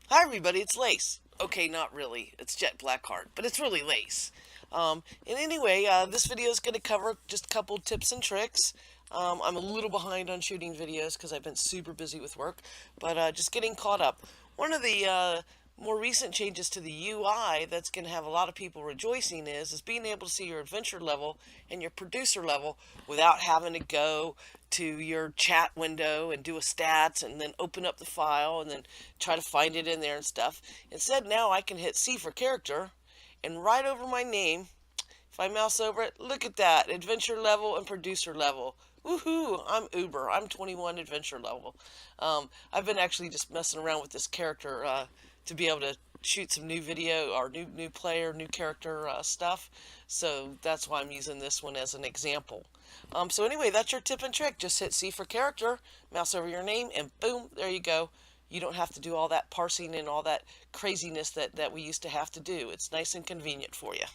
Hi everybody, it's Lace. Okay, not really. It's Jet Blackheart, but it's really Lace. And anyway, this video is going to cover just a couple tips and tricks. I'm a little behind on shooting videos because I've been super busy with work, but just getting caught up. One of the more recent changes to the UI that's going to have a lot of people rejoicing is being able to see your adventure level and your producer level without having to go to your chat window and do a stats and then open up the file and then try to find it in there and stuff. Instead, now I can hit C for character, and right over my name, if I mouse over it, look at that, adventure level and producer level. Woohoo! I'm Uber. I'm 21 adventure level. I've been actually just messing around with this character to be able to shoot some new video or new player, new character stuff. So that's why I'm using this one as an example. So anyway, that's your tip and trick. Just hit C for character, mouse over your name, and boom, there you go. You don't have to do all that parsing and all that craziness that we used to have to do. It's nice and convenient for you.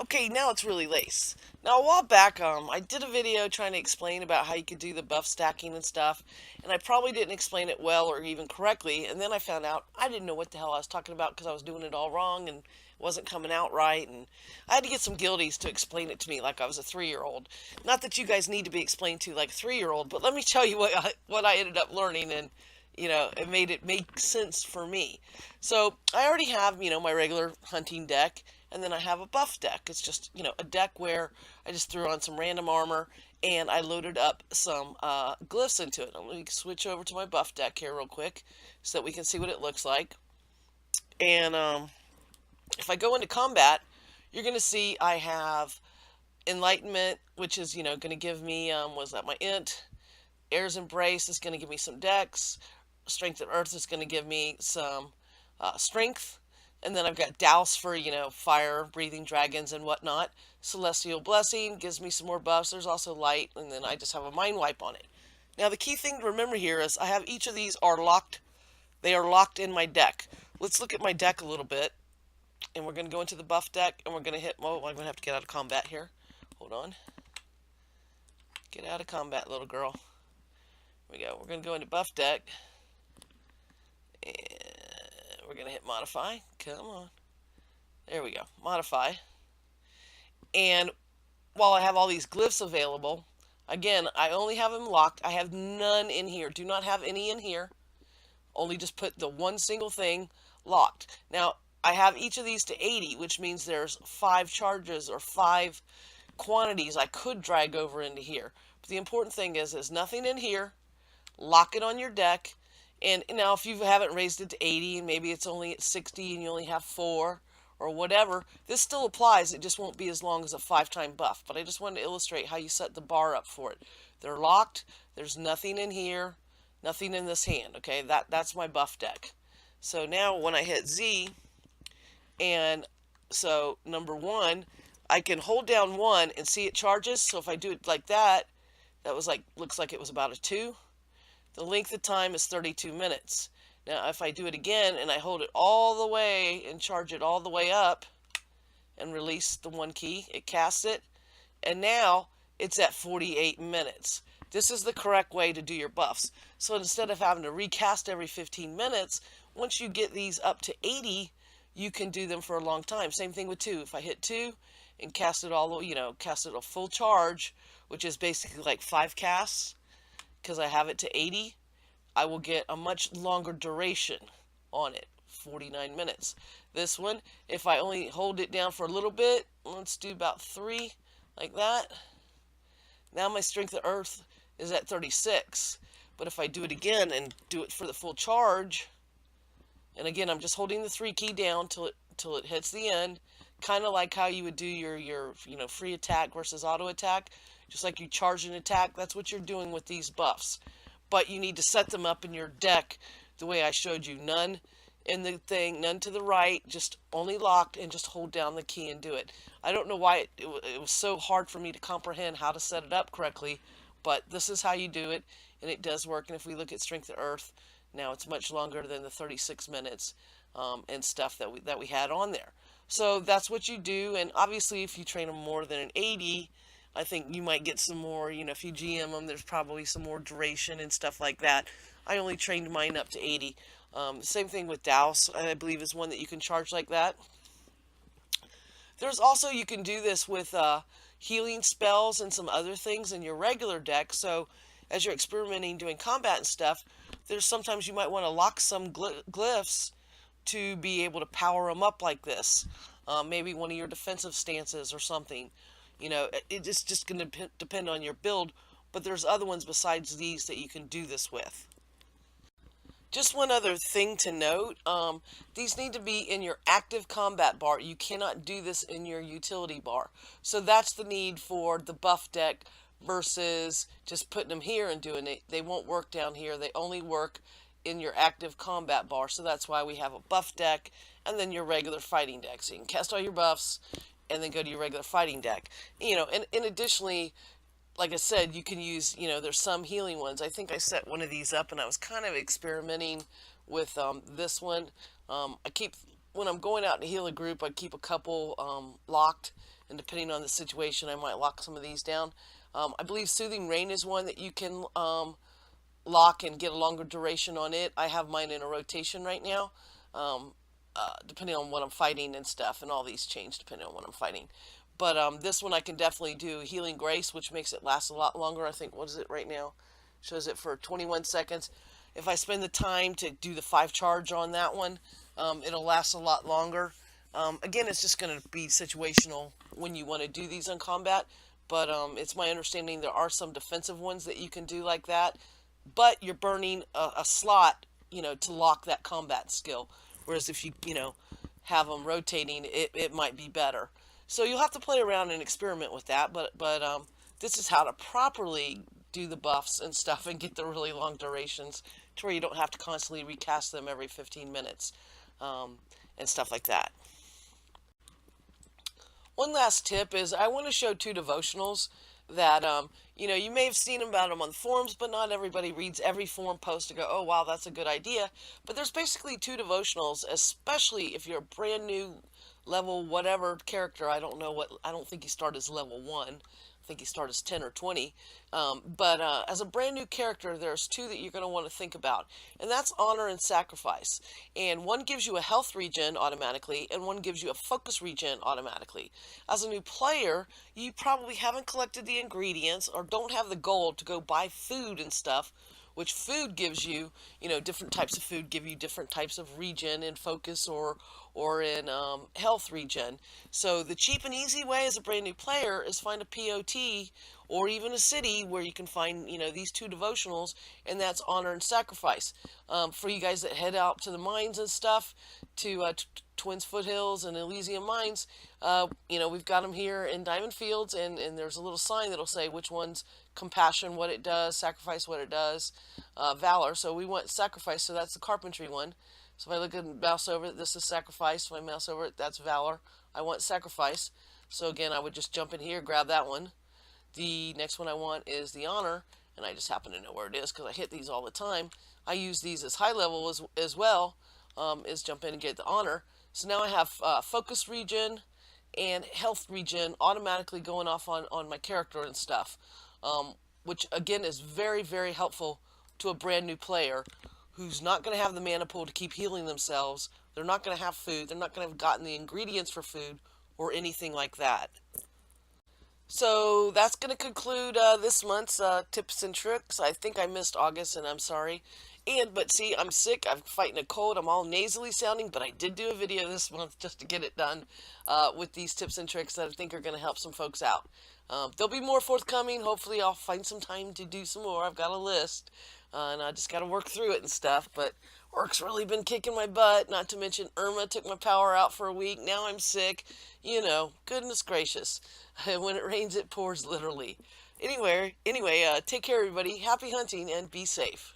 Okay, now it's really Lace. Now, a while back, I did a video trying to explain about how you could do the buff stacking and stuff, and I probably didn't explain it well or even correctly, and then I found out I didn't know what the hell I was talking about because I was doing it all wrong and it wasn't coming out right, and I had to get some guildies to explain it to me like I was a 3-year-old. Not that you guys need to be explained to like a 3-year-old, but let me tell you what I ended up learning, and it made it make sense for me. So I already have, my regular hunting deck, and then I have a buff deck. It's just, a deck where I just threw on some random armor and I loaded up some glyphs into it. Let me switch over to my buff deck here real quick so that we can see what it looks like. And if I go into combat, you're going to see I have Enlightenment, which is, going to give me, was that my int? Air's Embrace is going to give me some dex. Strength of Earth is going to give me some strength. And then I've got Douse for, fire, breathing dragons and whatnot. Celestial Blessing gives me some more buffs. There's also Light, and then I just have a Mind Wipe on it. Now, the key thing to remember here is I have each of these are locked. They are locked in my deck. Let's look at my deck a little bit. And we're going to go into the buff deck, and we're going to hit, I'm going to have to get out of combat here. Hold on. Get out of combat, little girl. Here we go. We're going to go into buff deck. And we're going to hit modify. Come on. There we go. Modify. And while I have all these glyphs available, again, I only have them locked. I have none in here. Do not have any in here. Only just put the one single thing locked. Now, I have each of these to 80, which means there's 5 charges or 5 quantities I could drag over into here. But the important thing is there's nothing in here. Lock it on your deck. And now if you haven't raised it to 80 and maybe it's only at 60 and you only have 4 or whatever, this still applies. It just won't be as long as a 5-time buff. But I just wanted to illustrate how you set the bar up for it. They're locked. There's nothing in here. Nothing in this hand. Okay, that's my buff deck. So now when I hit Z, and so number 1, I can hold down 1 and see it charges. So if I do it like that, that was like, looks like it was about a 2. The length of time is 32 minutes. Now, if I do it again and I hold it all the way and charge it all the way up and release the 1 key, it casts it, and now it's at 48 minutes. This is the correct way to do your buffs. So instead of having to recast every 15 minutes, once you get these up to 80, you can do them for a long time. Same thing with 2. If I hit 2 and cast it all, cast it a full charge, which is basically like 5 casts, because I have it to 80, I will get a much longer duration on it, 49 minutes. This one, if I only hold it down for a little bit, let's do about 3, like that. Now my Strength of Earth is at 36. But if I do it again and do it for the full charge, and again, I'm just holding the 3 key down till it hits the end, kind of like how you would do your free attack versus auto attack. Just like you charge an attack, that's what you're doing with these buffs. But you need to set them up in your deck the way I showed you. None in the thing, none to the right, just only locked, and just hold down the key and do it. I don't know why it was so hard for me to comprehend how to set it up correctly, but this is how you do it, and it does work. And if we look at Strength of Earth, now it's much longer than the 36 minutes and stuff that we had on there. So that's what you do, and obviously if you train them more than an 80, I think you might get some more, if you GM them, there's probably some more duration and stuff like that. I only trained mine up to 80. Same thing with Douse, I believe is one that you can charge like that. There's also, you can do this with healing spells and some other things in your regular deck. So as you're experimenting doing combat and stuff, there's sometimes you might want to lock some glyphs to be able to power them up like this. Maybe one of your defensive stances or something. It's just going to depend on your build, but there's other ones besides these that you can do this with. Just one other thing to note, these need to be in your active combat bar. You cannot do this in your utility bar. So that's the need for the buff deck versus just putting them here and doing it. They won't work down here. They only work in your active combat bar. So that's why we have a buff deck and then your regular fighting deck. So you can cast all your buffs and then go to your regular fighting deck. And additionally, like I said, you can use, there's some healing ones. I think I set one of these up and I was kind of experimenting with this one. When I'm going out to heal a group, I keep a couple locked, and depending on the situation, I might lock some of these down. I believe Soothing Rain is one that you can lock and get a longer duration on it. I have mine in a rotation right now, depending on what I'm fighting and stuff, and all these change depending on what I'm fighting. But this one I can definitely do Healing Grace, which makes it last a lot longer. I think, what is it right now? Shows it for 21 seconds. If I spend the time to do the 5 charge on that one, it'll last a lot longer. Again, it's just going to be situational when you want to do these on combat. But it's my understanding there are some defensive ones that you can do like that. But you're burning a slot, to lock that combat skill. Whereas if you, have them rotating, it might be better. So you'll have to play around and experiment with that, but this is how to properly do the buffs and stuff and get the really long durations to where you don't have to constantly recast them every 15 minutes and stuff like that. One last tip is I want to show 2 devotionals that, you may have seen about them on the forums, but not everybody reads every forum post to go, oh, wow, that's a good idea. But there's basically 2 devotionals, especially if you're a brand new level whatever character. I don't think he started as level 1. I think he started as 10 or 20. But as a brand new character, there's 2 that you're going to want to think about, and that's Honor and Sacrifice. And one gives you a health regen automatically, and one gives you a focus regen automatically. As a new player, you probably haven't collected the ingredients or don't have the gold to go buy food and stuff, which food gives you, different types of food give you different types of regen in focus or in health regen. So the cheap and easy way as a brand new player is find a POT or even a city where you can find, these 2 devotionals, and that's Honor and Sacrifice. For you guys that head out to the mines and stuff, to Twins Foothills and Elysium Mines, we've got them here in Diamond Fields, and there's a little sign that'll say which one's Compassion, what it does, Sacrifice, what it does, Valor. So we want Sacrifice, so that's the Carpentry one. So if I look and mouse over it, this is Sacrifice. If I mouse over it, that's Valor. I want Sacrifice. So again, I would just jump in here, grab that one. The next one I want is the Honor, and I just happen to know where it is because I hit these all the time. I use these as high level as well, is jump in and get the Honor. So now I have Focus Regen and Health Regen automatically going off on my character and stuff, which again is very, very helpful to a brand new player who's not going to have the mana pool to keep healing themselves. They're not going to have food. They're not going to have gotten the ingredients for food or anything like that. So that's going to conclude this month's tips and tricks. I think I missed August, and I'm sorry. But see, I'm sick. I'm fighting a cold. I'm all nasally sounding, but I did do a video this month just to get it done with these tips and tricks that I think are going to help some folks out. There'll be more forthcoming. Hopefully I'll find some time to do some more. I've got a list, and I just got to work through it and stuff. But work's really been kicking my butt, not to mention Irma took my power out for a week. Now I'm sick. Goodness gracious. When it rains, it pours, literally. Anyway, take care, everybody. Happy hunting, and be safe.